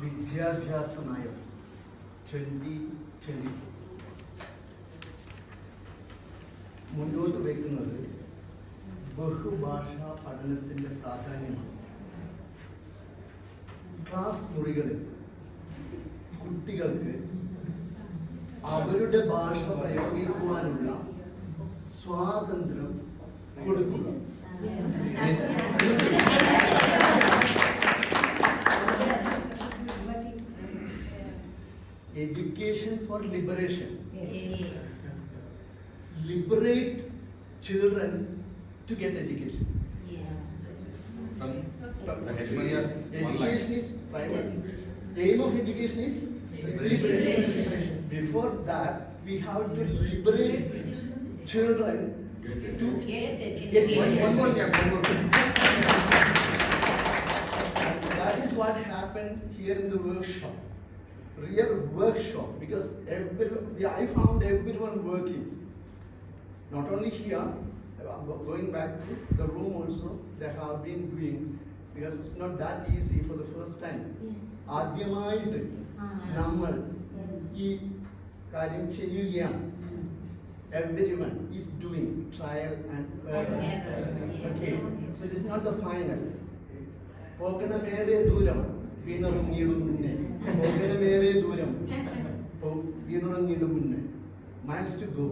വിദ്യാഭ്യാസ നയം 2024 മുന്നോട്ട് വയ്ക്കുന്നത് ബഹുഭാഷാ പഠനത്തിൻ്റെ പ്രാധാന്യമാണ്. ക്ലാസ് മുറികളിൽ കുട്ടികൾക്ക് അവരുടെ ഭാഷ പ്രയോഗിക്കുവാനുള്ള സ്വാതന്ത്ര്യം കൊടുക്കുക. Education for liberation. Yes. Liberate children to get education. Education is private. Aim of education is liberation. Before that, we have to liberate children to get education. One more. That is what happened here in the workshop. Real workshop, because I found everyone working. Not only here, going back to the room also, they have been doing, because it's not that easy for the first time. ആദ്യമായിട്ട് നമ്മൾ ഈ കാര്യം ചെയ്യുകയാണ്. Everyone is doing trial and error. Okay, so it is not the final. പോകണമേറെ ദൂരം വീണുറങ്ങിയിടും മുന്നേ, പോകണമേറെ ദൂരം വീണുറങ്ങിയിടും മുന്നേ. Miles to go.